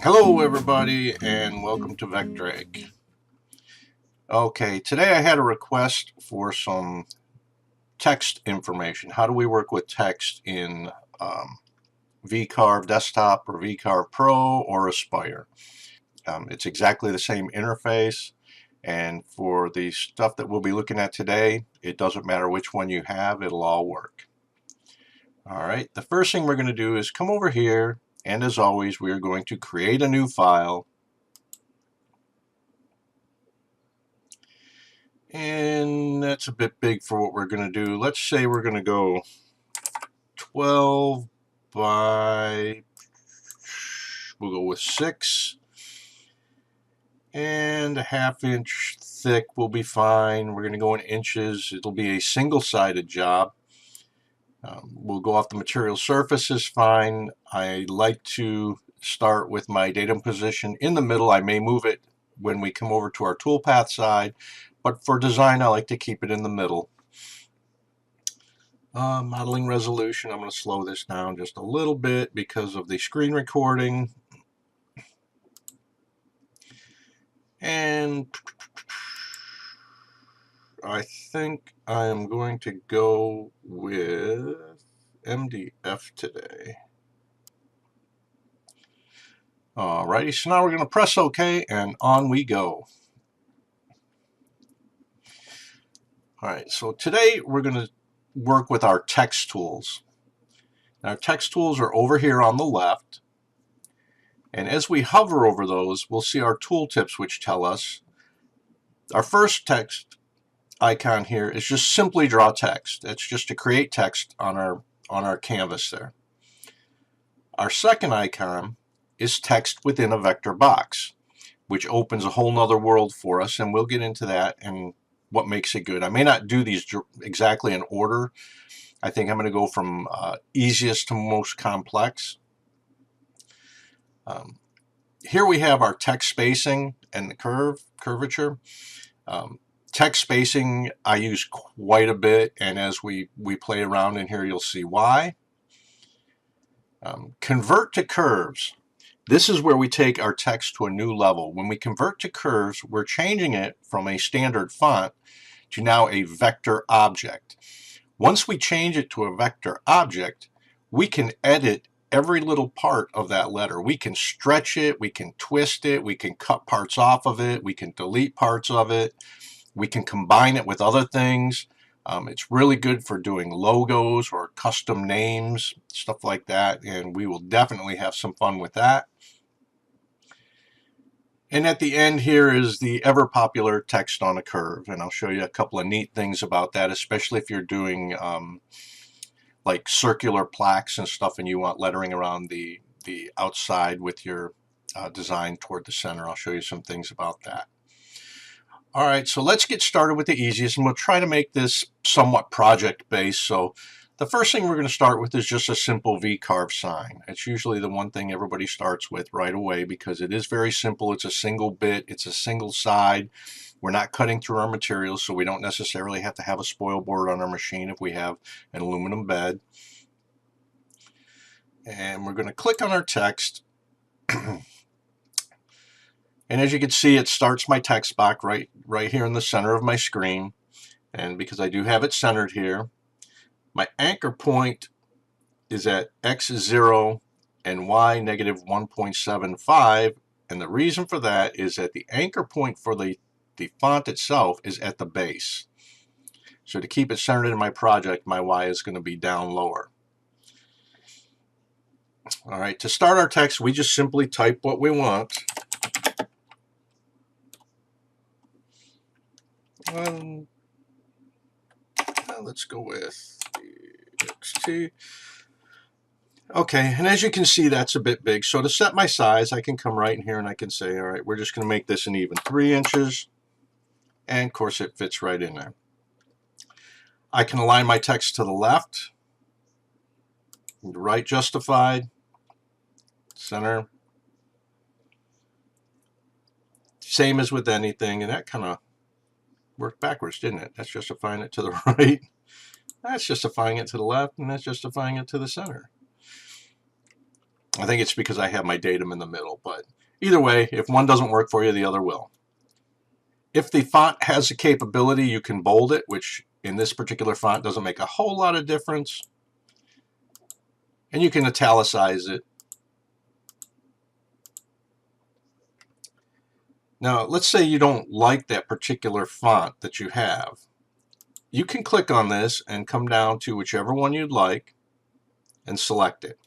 Hello everybody and welcome to Vectric. Okay, today I had a request for some text information. How do we work with text in VCarve Desktop or VCarve Pro or Aspire? It's exactly the same interface, and for the stuff that we'll be looking at today, it doesn't matter which one you have, it'll all work. Alright, the first thing we're going to do is come over here, and as always we are going to create a new file. And that's a bit big for what we're going to do. Let's say we're going to go 12 by, we'll go with 6, and a ½ inch thick will be fine. We're going to go in inches. It'll be a single-sided job. We'll go off the material surface is fine. I like to start with my datum position in the middle. I may move it when we come over to our toolpath side, but for design I like to keep it in the middle. Modeling resolution, I'm going to slow this down just a little bit because of the screen recording. And I think I am going to go with MDF today. Alrighty, so now we're going to press OK and on we go. Alright, so today we're going to work with our text tools. Our text tools are over here on the left, and as we hover over those, we'll see our tooltips, which tell us our first text icon here is just simply draw text. It's just to create text on our canvas there. Our second icon is text within a vector box, which opens a whole nother world for us, and we'll get into that and what makes it good. I may not do these exactly in order. I think I'm going to go from easiest to most complex. Here we have our text spacing and the curvature. Text spacing I use quite a bit, and as we play around in here you'll see why. Convert to curves. This is where we take our text to a new level. When we convert to curves, we're changing it from a standard font to now a vector object. Once we change it to a vector object, we can edit every little part of that letter. We can stretch it, we can twist it, we can cut parts off of it, we can delete parts of it, we can combine it with other things. It's really good for doing logos or custom names, stuff like that, and we will definitely have some fun with that. And at the end here is the ever popular text on a curve, and I'll show you a couple of neat things about that, especially if you're doing like circular plaques and stuff and you want lettering around the outside with your design toward the center. I'll show you some things about that. All right, so let's get started with the easiest, and we'll try to make this somewhat project-based. So the first thing we're going to start with is just a simple V-carve sign. It's usually the one thing everybody starts with right away because it is very simple. It's a single bit, it's a single side. We're not cutting through our materials, so we don't necessarily have to have a spoil board on our machine if we have an aluminum bed. And we're going to click on our text. And as you can see, it starts my text box right here in the center of my screen. And because I do have it centered here, my anchor point is at x0 and y negative 1.75. And the reason for that is that the anchor point for the font itself is at the base. So to keep it centered in my project, my y is going to be down lower. All right, to start our text, we just simply type what we want. Let's go with XT. Okay, and as you can see, that's a bit big. So to set my size, I can come right in here and I can say, all right, we're just going to make this an even 3 inches. And of course, it fits right in there. I can align my text to the left, right justified, center. Same as with anything, and that kind of worked backwards, didn't it? That's justifying it to the right. That's justifying it to the left, and that's justifying it to the center. I think it's because I have my datum in the middle, but either way, if one doesn't work for you, the other will. If the font has a capability, you can bold it, which in this particular font doesn't make a whole lot of difference. And you can italicize it. Now, let's say you don't like that particular font that you have. You can click on this and come down to whichever one you'd like and select it.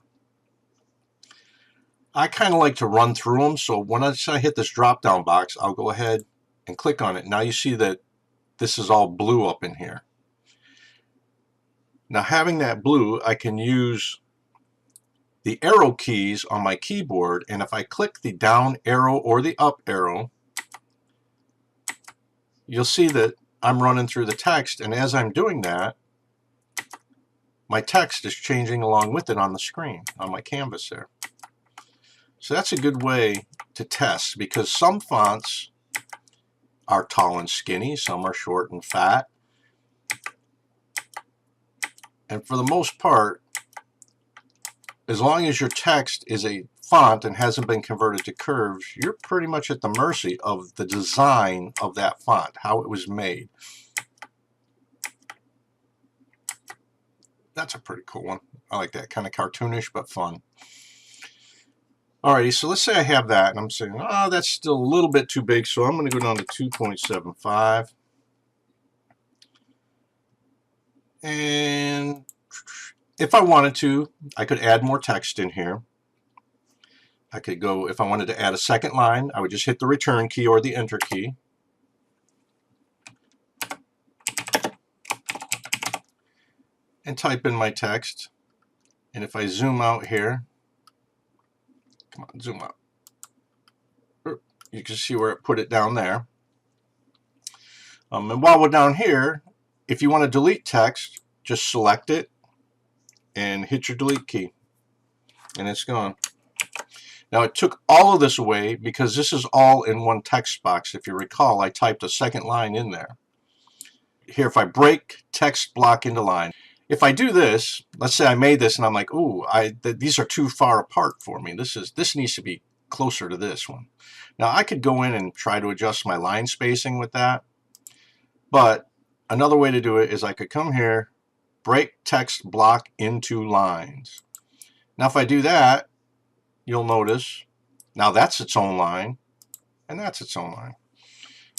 I kind of like to run through them, so when I hit this drop-down box, I'll go ahead and click on it. Now you see that this is all blue up in here. Now, having that blue, I can use the arrow keys on my keyboard, and if I click the down arrow or the up arrow, you'll see that I'm running through the text, and as I'm doing that, my text is changing along with it on the screen, on my canvas there. So that's a good way to test, because some fonts are tall and skinny, some are short and fat. And for the most part, as long as your text is a font and hasn't been converted to curves, you're pretty much at the mercy of the design of that font, how it was made. That's a pretty cool one. I like that, kind of cartoonish but fun. Alrighty, so let's say I have that, and I'm saying, oh, that's still a little bit too big, so I'm going to go down to 2.75. And if I wanted to, I could add more text in here. I could go, if I wanted to add a second line, I would just hit the return key or the enter key. And type in my text. And if I zoom out here, come on, zoom out. You can see where it put it down there. And while we're down here, if you want to delete text, just select it and hit your delete key. And it's gone. Now it took all of this away because this is all in one text box. If you recall, I typed a second line in there. Here, if I break text block into line, if I do this, let's say I made this and I'm like, ooh, these are too far apart for me. This needs to be closer to this one. Now I could go in and try to adjust my line spacing with that, but another way to do it is I could come here, break text block into lines. Now if I do that, you'll notice now that's its own line and that's its own line.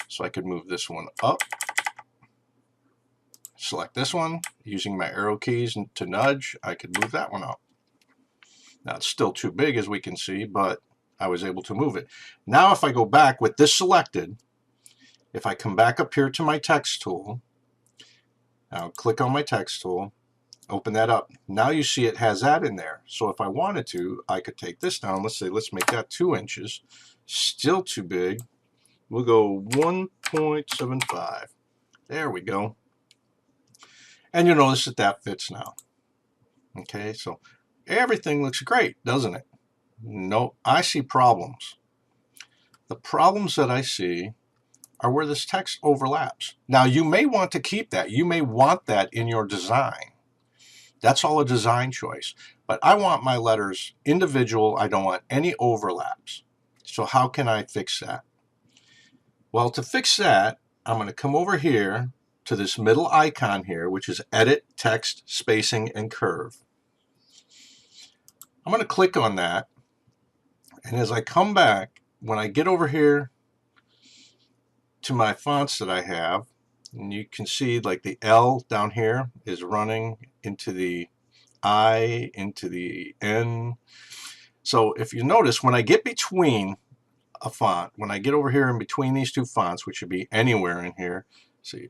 So I could move this one up, select this one using my arrow keys to nudge. I could move that one up. Now it's still too big, as we can see, but I was able to move it. Now if I go back with this selected, if I come back up here to my text tool, I'll click on my text tool, open that up. Now you see it has that in there. So if I wanted to, I could take this down. Let's make that 2 inches. Still too big. We'll go 1.75. There we go. And you'll notice that that fits now. Okay, so everything looks great, doesn't it? No, I see problems. The problems that I see are where this text overlaps. Now you may want to keep that. You may want that in your design. That's all a design choice. But I want my letters individual. I don't want any overlaps. So how can I fix that? Well, to fix that, I'm going to come over here to this middle icon here, which is Edit, Text, Spacing, and Curve. I'm going to click on that. And as I come back, when I get over here to my fonts that I have, and you can see like the L down here is running into the I, into the N. So if you notice, when I get between a font, when I get over here in between these two fonts, which would be anywhere in here, see,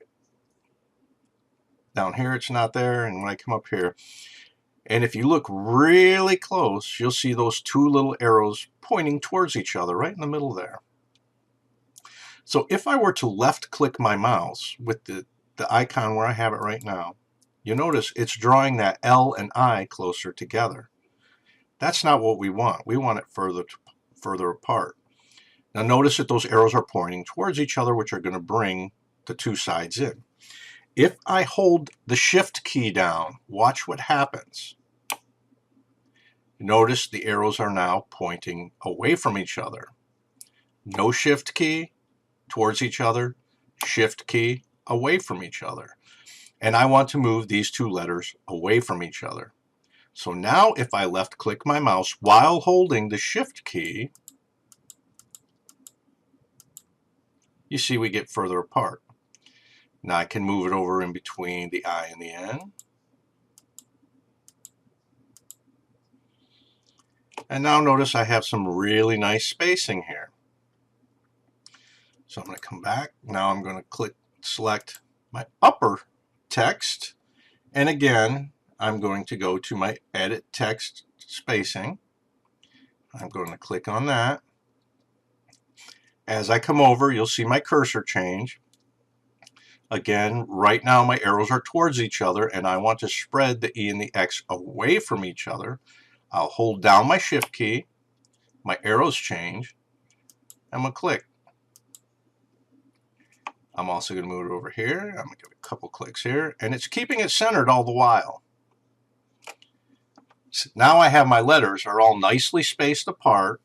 down here it's not there, and when I come up here, and if you look really close, you'll see those two little arrows pointing towards each other right in the middle there. So if I were to left click my mouse with the icon where I have it right now, you notice it's drawing that L and I closer together. That's not what we want. We want it further apart. Now notice that those arrows are pointing towards each other, which are going to bring the two sides in. If I hold the Shift key down, watch what happens. Notice the arrows are now pointing away from each other. No shift key towards each other, shift key away from each other. And I want to move these two letters away from each other. So now if I left click my mouse while holding the shift key, you see we get further apart. Now I can move it over in between the I and the N. And now notice I have some really nice spacing here. So I'm going to come back. Now I'm going to select my upper text. And again, I'm going to go to my edit text spacing. I'm going to click on that. As I come over, you'll see my cursor change. Again, right now my arrows are towards each other and I want to spread the E and the X away from each other. I'll hold down my shift key, my arrows change, I'm going to click. I'm also going to move it over here. I'm going to give it a couple clicks here, and it's keeping it centered all the while. So now I have my letters are all nicely spaced apart,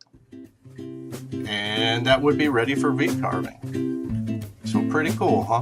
and that would be ready for V carving. So pretty cool, huh?